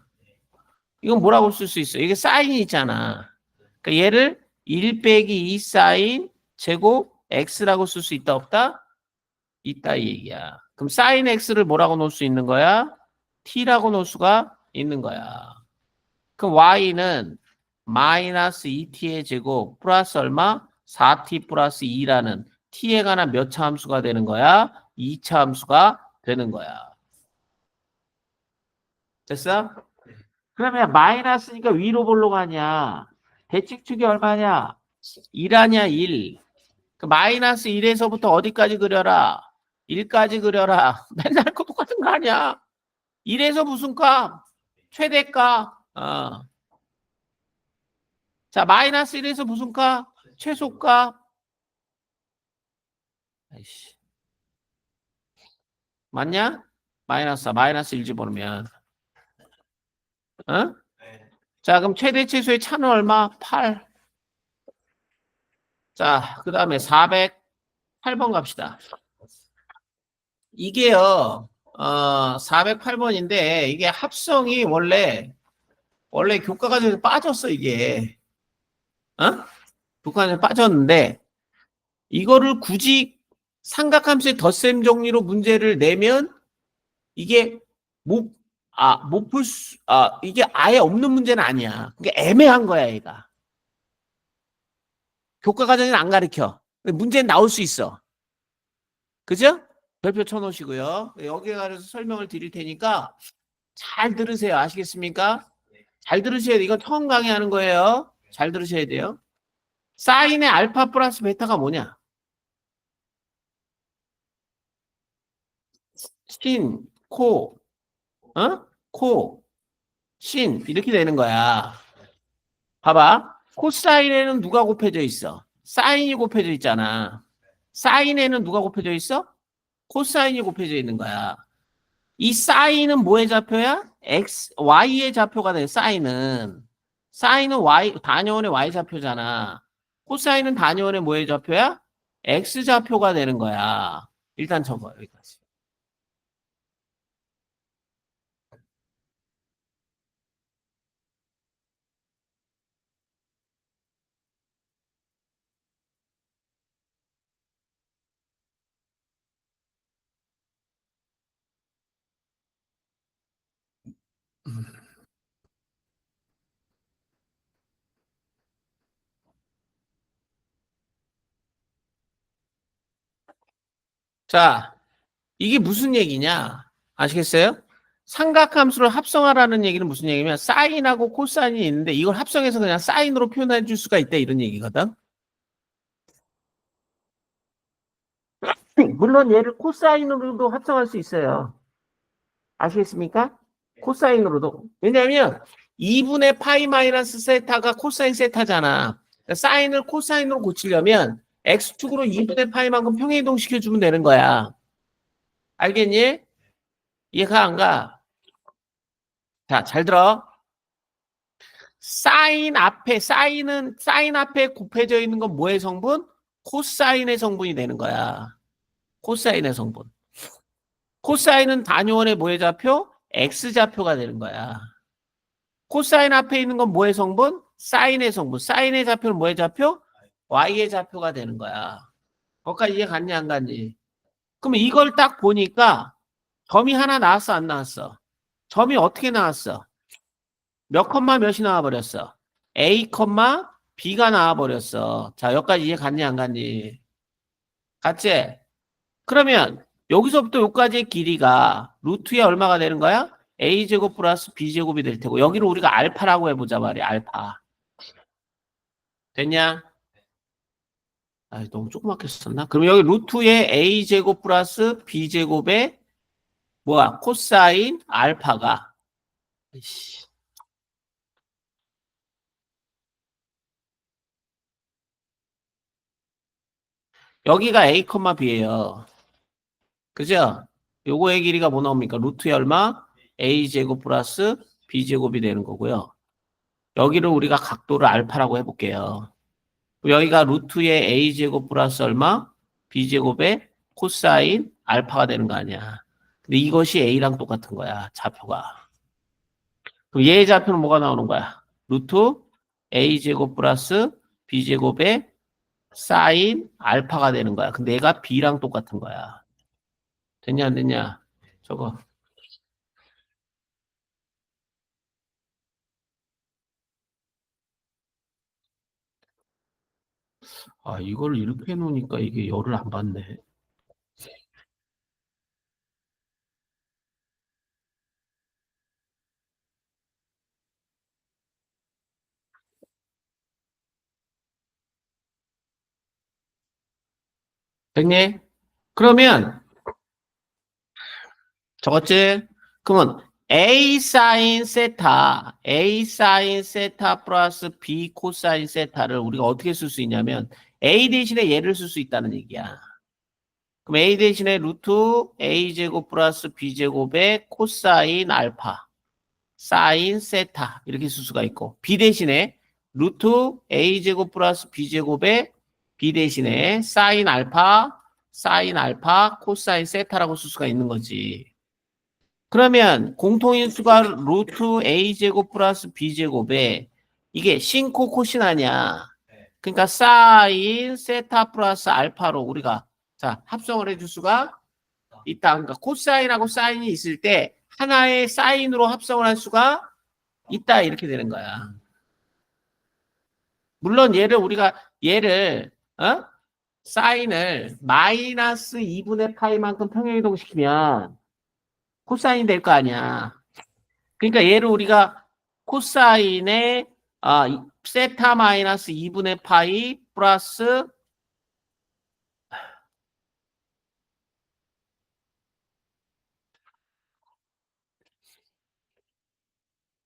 이건 뭐라고 쓸 수 있어? 이게 사인이 있잖아. 그러니까 얘를 1 빼기 2 사인 제곱 x라고 쓸 수 있다 없다? 있다 이 얘기야. 그럼 사인 x를 뭐라고 놓을 수 있는 거야? t라고 놓을 수가 있는 거야. 그럼 y는 마이너스 2t의 제곱 플러스 얼마? 4t 플러스 2라는 t에 관한 몇 차 함수가 되는 거야? 2차 함수가 되는 거야. 됐어? 그러면 마이너스니까 위로 볼로 가냐? 대칭축이 얼마냐? 1하냐 1. 그 마이너스 1에서부터 어디까지 그려라? 1까지 그려라. 맨날 그 똑같은 거 아니야? 1에서 무슨 값? 최대값. 자, 마이너스 1에서 무슨 값? 최소값. 아이씨. 맞냐? 마이너스 1 집어넣으면. 어? 자, 그럼 최대 최소의 차는 얼마? 8. 자, 그 다음에 408번 갑시다. 이게요, 408번인데, 이게 합성이 원래 교과과정에서 빠졌어, 이게. 어? 교과과정에서 빠졌는데, 이거를 굳이 삼각함수의 덧셈 정리로 문제를 내면, 이게 못 풀 수, 이게 아예 없는 문제는 아니야. 그게 애매한 거야, 얘가. 교과과정에는 안 가르쳐. 문제는 나올 수 있어. 그죠? 별표 쳐놓으시고요. 여기에 가서 설명을 드릴 테니까 잘 들으세요. 아시겠습니까? 잘 들으셔야 돼요. 이건 처음 강의하는 거예요. 잘 들으셔야 돼요. 사인의 알파 플러스 베타가 뭐냐? 신, 코, 코, 신 이렇게 되는 거야. 봐봐. 코사인에는 누가 곱해져 있어? 사인이 곱해져 있잖아. 사인에는 누가 곱해져 있어? 코사인이 곱해져 있는 거야. 이 사인은 뭐의 좌표야? y의 좌표가 돼. 사인은 y 단위원의 y 좌표잖아. 코사인은 단위원의 뭐의 좌표야? x 좌표가 되는 거야. 일단 적어 여기까지. 자, 이게 무슨 얘기냐? 아시겠어요? 삼각함수를 합성하라는 얘기는 무슨 얘기냐면 사인하고 코사인이 있는데 이걸 합성해서 그냥 사인으로 표현해 줄 수가 있다 이런 얘기거든. 물론 얘를 코사인으로도 합성할 수 있어요. 아시겠습니까? 코사인으로도. 왜냐하면 2분의 파이 마이너스 세타가 코사인 세타잖아. 그러니까 사인을 코사인으로 고치려면 x축으로 2분의 파이만큼 평행이동 시켜주면 되는 거야. 알겠니? 이해가 안 가? 자, 잘 들어. 사인 앞에 곱해져 있는 건 뭐의 성분? 코사인의 성분이 되는 거야. 코사인의 성분. 코사인은 단위원의 뭐의 좌표? X좌표가 되는 거야. 코사인 앞에 있는 건 뭐의 성분? 사인의 성분. 사인의 좌표는 뭐의 좌표? Y의 좌표가 되는 거야. 거기까지 이해 갔니, 안 갔니? 그러면 이걸 딱 보니까 점이 하나 나왔어, 안 나왔어? 점이 어떻게 나왔어? 몇 컴마 몇이 나와버렸어? A, B가 나와버렸어. 자, 여기까지 이해 갔니, 안 갔니? 갔지? 그러면 여기서부터 여기까지의 길이가 루트에 얼마가 되는 거야? A제곱 플러스 B제곱이 될 테고 여기를 우리가 알파라고 해보자 말이야. 알파. 됐냐? 아, 너무 조그맣게 썼나? 그럼 여기 루트에 A제곱 플러스 B제곱에 뭐야? 코사인 알파가 이씨. 여기가 A, B예요. 그죠? 요거의 길이가 뭐 나옵니까? 루트에 얼마? A제곱 플러스 B제곱이 되는 거고요. 여기를 우리가 각도를 알파라고 해볼게요. 여기가 루트의 A제곱 플러스 얼마? B제곱의 코사인 알파가 되는 거 아니야. 근데 이것이 A랑 똑같은 거야. 좌표가. 그럼 얘의 좌표는 뭐가 나오는 거야? 루트 A제곱 플러스 B제곱의 사인 알파가 되는 거야. 근데 얘가 B랑 똑같은 거야. 됐냐 안 됐냐? 저거. 아, 이걸 이렇게 해놓으니까 이게 열을 안 받네. 됐니? 그러면 적었지? 그러면 A 사인 세타 플러스 B 코사인 세타를 우리가 어떻게 쓸 수 있냐면 A 대신에 얘를 쓸 수 있다는 얘기야. 그럼 A 대신에 루트 A 제곱 플러스 B 제곱의 코사인 알파, 사인 세타 이렇게 쓸 수가 있고 B 대신에 루트 A 제곱 플러스 B 제곱의 B 대신에 사인 알파, 코사인 세타라고 쓸 수가 있는 거지. 그러면 공통인수가 루트 A제곱 플러스 B제곱에 이게 신코 코신 아니야. 그러니까 사인 세타 플러스 알파로 우리가 자 합성을 해줄 수가 있다. 그러니까 코사인하고 사인이 있을 때 하나의 사인으로 합성을 할 수가 있다. 이렇게 되는 거야. 물론 얘를 사인을 마이너스 2분의 파이만큼 평행이동시키면 코사인이 될 거 아니야. 그러니까 얘를 우리가 코사인의 세타 마이너스 2분의 파이 플러스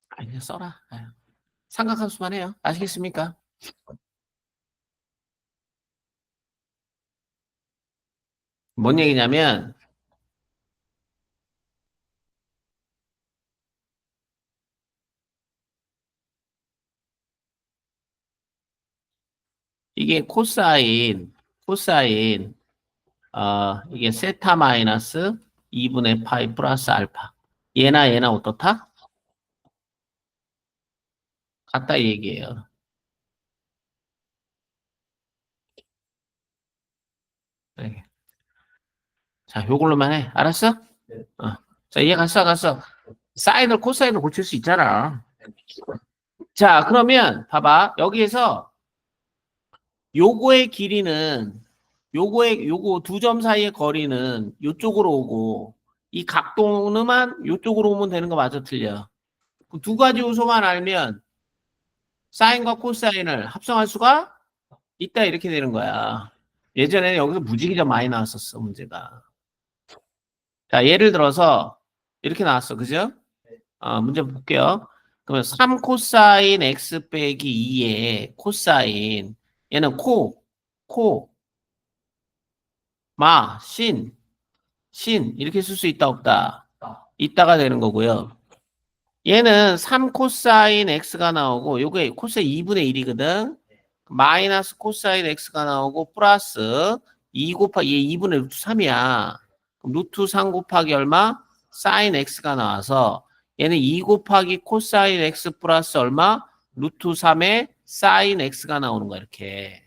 그냥 써라. 아유, 삼각함수만 해요. 아시겠습니까? 뭔 얘기냐면 이게 코사인 이게 세타 마이너스 2분의 파이 플러스 알파 얘나 어떻다? 같다 이 얘기예요. 네. 자, 요걸로만 해. 알았어? 자, 이해 갔어? 사인을 코사인을 고칠 수 있잖아. 자, 그러면 봐봐. 여기에서 요거의 길이는 요거 두 점 사이의 거리는 요쪽으로 오고 이 각도는만 요쪽으로 오면 되는 거 맞아 틀려? 그 두 가지 요소만 알면 사인과 코사인을 합성할 수가 있다 이렇게 되는 거야. 예전에는 여기서 무지개가 많이 나왔었어 문제가. 자, 예를 들어서 이렇게 나왔어. 그죠? 문제 볼게요. 그러면 3 코사인 x 빼기 2의 코사인 얘는 신 이렇게 쓸 수 있다 없다? 있다가 되는 거고요. 얘는 3 코사인 x가 나오고 요게 코사인 2분의 1이거든. 마이너스 코사인 x가 나오고 플러스 2 곱하기 얘 2분의 루트 3이야. 그럼 루트 3 곱하기 얼마? 사인 x가 나와서 얘는 2 곱하기 코사인 x 플러스 얼마? 루트 3의 사인 x가 나오는 거야 이렇게.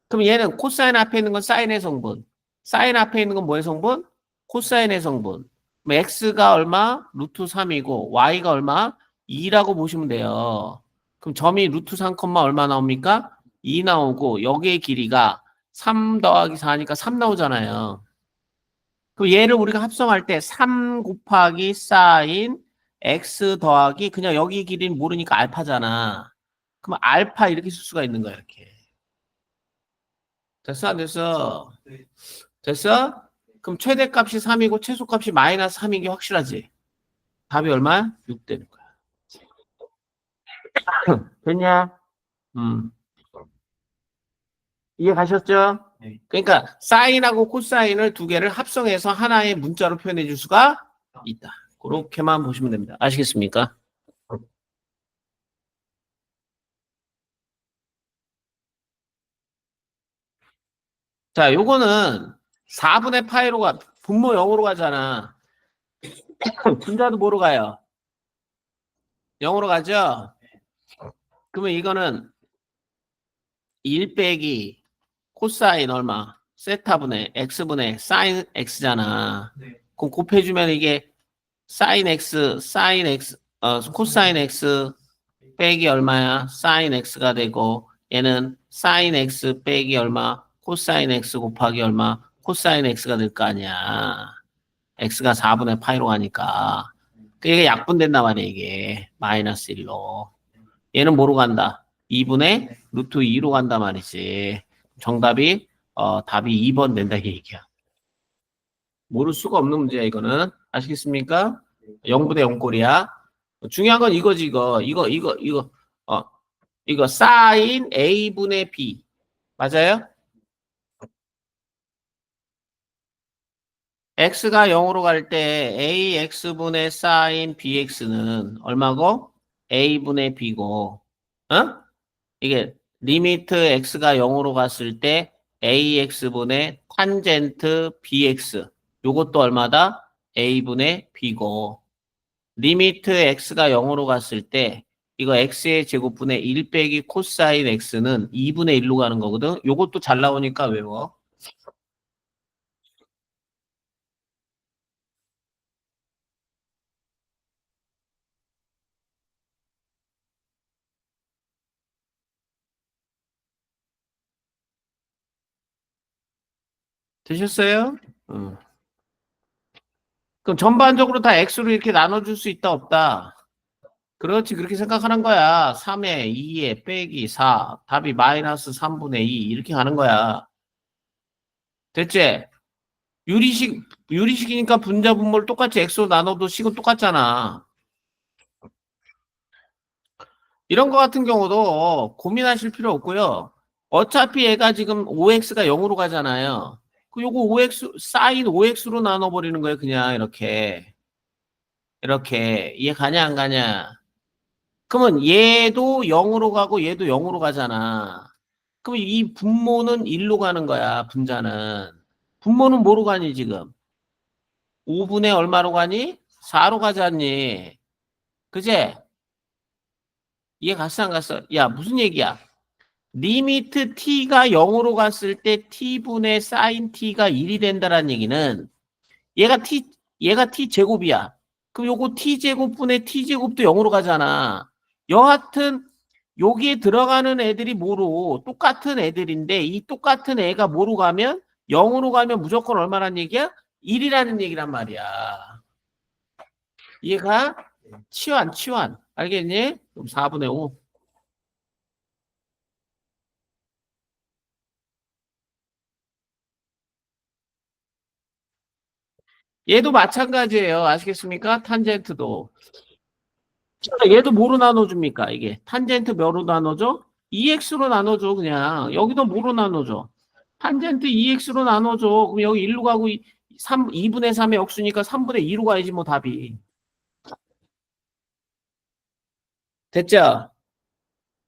그럼 얘는 코사인 앞에 있는 건 사인의 성분. 사인 앞에 있는 건 뭐의 성분? 코사인의 성분. 그럼 x가 얼마? 루트 3이고 y가 얼마? 2라고 보시면 돼요. 그럼 점이 루트 3, 얼마 나옵니까? 2 나오고 여기의 길이가 3 더하기 4니까 3 나오잖아요. 그럼 얘를 우리가 합성할 때 3 곱하기 사인 x 더하기 그냥 여기 길이는 모르니까 알파잖아. 그럼 알파 이렇게 쓸 수가 있는 거야 이렇게. 됐어 안 됐어? 됐어? 그럼 최대값이 3이고 최소값이 마이너스 3인 게 확실하지? 답이 얼마야? 6 되는 거야. 됐냐? 이해 가셨죠? 네. 그러니까 사인하고 코사인을 두 개를 합성해서 하나의 문자로 표현해 줄 수가 있다. 그렇게만 보시면 됩니다. 아시겠습니까? 자, 요거는 4분의 파이로 가, 분모 0으로 가잖아. 분자도 뭐로 가요? 0으로 가죠? 그러면 이거는 1 빼기 코사인 얼마? 세타분의 x분의 사인 x잖아. 네. 그럼 곱해주면 이게 사인 x, 코사인 x 빼기 얼마야? 사인 x가 되고 얘는 사인 x 빼기 얼마? 코사인 x 곱하기 얼마? 코사인 x가 될 거 아니야. x가 4분의 파이로 가니까. 이게 약분된단 말이야 이게. 마이너스 1로. 얘는 뭐로 간다? 2분의 루트 2로 간단 말이지. 정답이 답이 2번 된다 이 얘기야. 모를 수가 없는 문제야 이거는. 아시겠습니까? 0분의 0꼴이야. 중요한 건 이거지 이거 사인 A분의 B 맞아요? x가 0으로 갈 때 AX분의 사인 BX는 얼마고? A분의 B고 어? 이게 리미트 x가 0으로 갔을 때 AX분의 탄젠트 BX 요것도 얼마다? A분의 B고 리미트 x가 0으로 갔을 때 이거 x의 제곱분의 1 빼기 코사인 x는 2분의 1로 가는 거거든. 요것도 잘 나오니까 외워. 되셨어요? 그럼 전반적으로 다 x로 이렇게 나눠줄 수 있다 없다? 그렇지 그렇게 생각하는 거야. 3에 2에 빼기 4 답이 마이너스 3분의 2 이렇게 가는 거야. 됐지? 유리식이니까 분자 분모를 똑같이 x로 나눠도 식은 똑같잖아. 이런 거 같은 경우도 고민하실 필요 없고요. 어차피 얘가 지금 5x가 0으로 가잖아요. 그 요거 5x 사인 5x로 나눠버리는 거예요. 그냥 이렇게 이해 가냐 안 가냐? 그러면 얘도 0으로 가고 얘도 0으로 가잖아. 그럼 이 분모는 1로 가는 거야. 분자는. 분모는 뭐로 가니 지금? 5분의 얼마로 가니? 4로 가잖니. 그제? 이해 갔어 안 갔어? 야 무슨 얘기야? 리미트 t가 0으로 갔을 때 t분의 사인 t가 1이 된다는 얘기는 얘가 t 제곱이야. 그럼 요거 t제곱분의 t제곱도 0으로 가잖아. 여하튼 여기에 들어가는 애들이 뭐로 똑같은 애들인데 이 똑같은 애가 뭐로 가면 0으로 가면 무조건 얼마란 얘기야? 1이라는 얘기란 말이야. 이해가? 치환, 치환. 알겠니? 그럼 4분의 5. 얘도 마찬가지예요. 아시겠습니까? 탄젠트도. 얘도 뭐로 나눠줍니까? 이게 탄젠트 몇으로 나눠줘? 2x로 나눠줘 그냥. 여기도 뭐로 나눠줘? 탄젠트 2x로 나눠줘. 그럼 여기 1로 가고 2분의 3의 역수니까 3분의 2로 가야지 뭐 답이. 됐죠?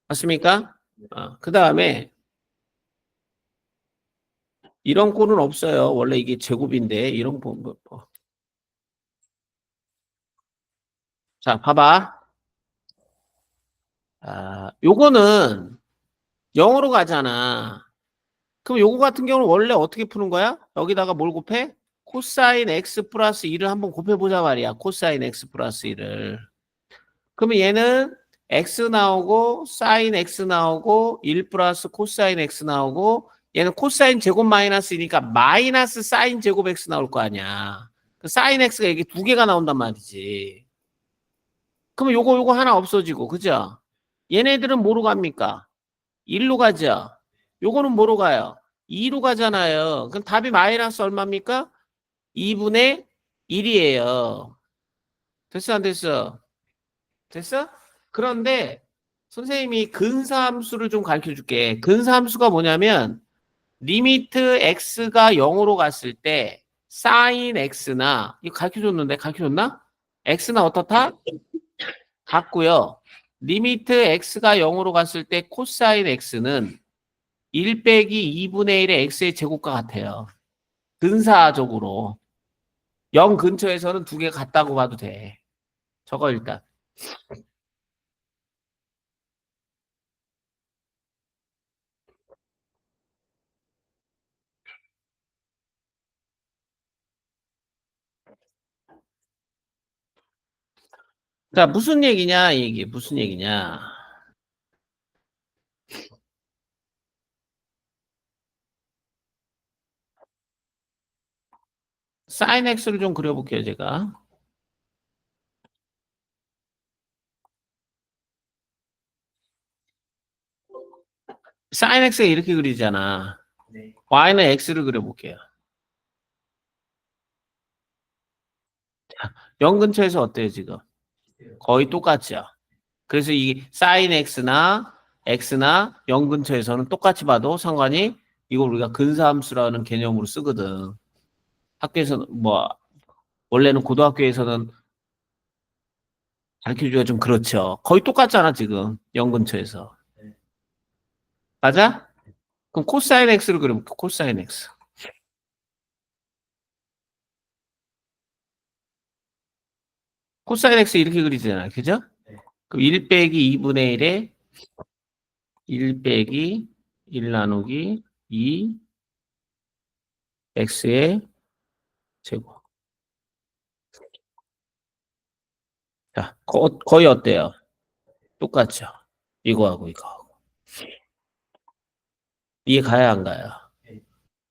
맞습니까? 그 다음에 이런 꼴은 없어요. 원래 이게 제곱인데 이런 거. 자, 봐봐. 요거는 0으로 가잖아. 그럼 요거 같은 경우는 원래 어떻게 푸는 거야? 여기다가 뭘 곱해? 코사인 x 플러스 1을 한번 곱해보자 말이야. 코사인 x 플러스 1을. 그러면 얘는 x 나오고 사인 x 나오고 1 플러스 코사인 x 나오고 얘는 코사인 제곱 마이너스이니까 마이너스 사인 제곱 x 나올 거 아니야. 그 사인 x가 이게 두 개가 나온단 말이지. 그러면 요거 하나 없어지고 그죠? 얘네들은 뭐로 갑니까? 1로 가죠. 요거는 뭐로 가요? 2로 가잖아요. 그럼 답이 마이너스 얼마입니까? 2분의 1이에요. 됐어, 안 됐어? 됐어? 그런데 선생님이 근사함수를 좀 가르쳐 줄게. 근사함수가 뭐냐면 리미트 x가 0으로 갔을 때 사인 x나 이거 가르쳐 줬는데 가르쳐 줬나? x나 어떻다? 같고요. 리미트 x가 0으로 갔을 때 코사인 x는 1 빼기 2분의 1의 x의 제곱과 같아요. 근사적으로. 0 근처에서는 두 개 같다고 봐도 돼. 저거 일단. 자, 무슨 얘기냐, 이게 무슨 얘기냐. 사인 x를 좀 그려볼게요, 제가. 사인 x가 이렇게 그리잖아. y는 x를 그려볼게요. 0 근처에서 어때요, 지금? 거의 똑같죠. 그래서 이 사인 x나 0 근처에서는 똑같이 봐도 상관이 이걸 우리가 근사함수라는 개념으로 쓰거든. 학교에서는 뭐 원래는 고등학교에서는 가르쳐주기가 좀 그렇죠. 거의 똑같잖아 지금 0 근처에서. 맞아? 그럼 코사인 x를 그려볼게. 코사인 x. 코사인 x 이렇게 그리잖아. 그죠? 그럼 1 빼기 2분의 1에 1 빼기 1 나누기 2 x의 제곱. 자, 거의 어때요? 똑같죠? 이거하고 이거하고. 이해 가야 안 가요?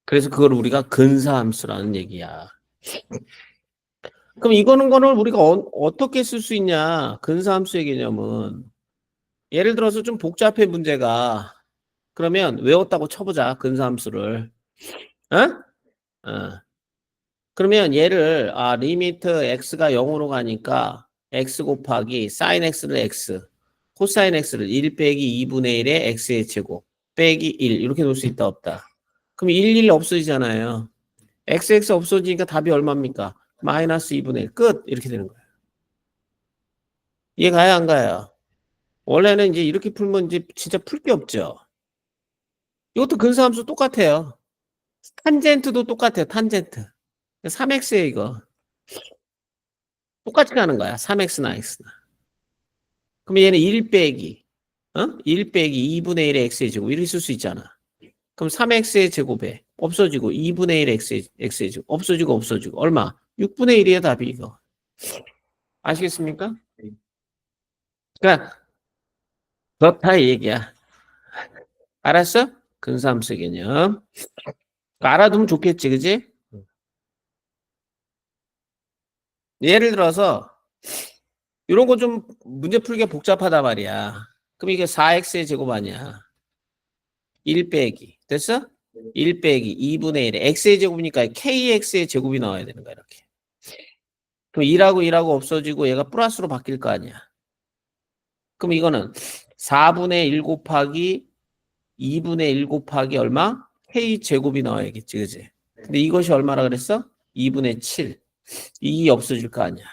그래서 그걸 우리가 근사함수라는 얘기야. 그럼 거는 우리가 어떻게 쓸 수 있냐? 근사함수의 개념은. 예를 들어서 좀 복잡해 문제가. 그러면 외웠다고 쳐보자. 근사함수를. 어? 어. 그러면 얘를 리미트 x가 0으로 가니까 x 곱하기 sin x를 x, 코사인 x를 1 빼기 2분의 1의 x의 제곱 빼기 1 이렇게 놓을 수 있다 없다. 그럼 1 없어지잖아요. x 없어지니까 답이 얼마입니까? 마이너스 2분의 1 끝 이렇게 되는 거예요. 이해 가야 안 가요? 원래는 이제 이렇게 풀면 이제 진짜 풀 게 없죠. 이것도 근사함수 똑같아요. 탄젠트도 똑같아요. 탄젠트. 3x에 이거. 똑같이 가는 거야. 3x나 x나. 그럼 얘는 1 빼기 1 빼기 2분의 1의 x의 제곱 이렇게 쓸 수 있잖아. 그럼 3x의 제곱에 없어지고 2분의 1의 x의 제곱 없어지고 얼마? 6분의 1이야 답이 이거. 아시겠습니까? 그러니까 그렇다 이 얘기야. 알았어? 근사함수 개념. 알아두면 좋겠지, 그지? 예를 들어서 이런 거 좀 문제 풀기가 복잡하단 말이야. 그럼 이게 4x의 제곱 아니야. 1 빼기. 됐어? 1 빼기 2분의 1에 x의 제곱이니까 kx의 제곱이 나와야 되는 거야, 이렇게. 그럼 1하고 없어지고 얘가 플러스로 바뀔 거 아니야. 그럼 이거는 4분의 1 곱하기 2분의 1 곱하기 얼마? k 제곱이 나와야겠지, 그지? 근데 이것이 얼마라 그랬어? 2분의 7. 이 없어질 거 아니야.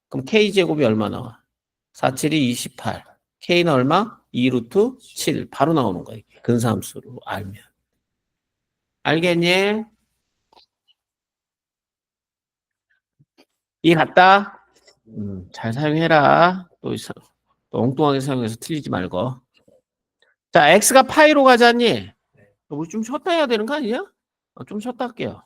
그럼 k 제곱이 얼마 나와? 4, 7이 28. k는 얼마? 2 루트 7. 바로 나오는 거야. 이게. 근사함수로 알면. 알겠니? 이 같다? 잘 사용해라. 또 엉뚱하게 사용해서 틀리지 말고. 자, x가 파이로 가자니? 우리 좀 쉬었다 해야 되는 거 아니야? 좀 쉬었다 할게요.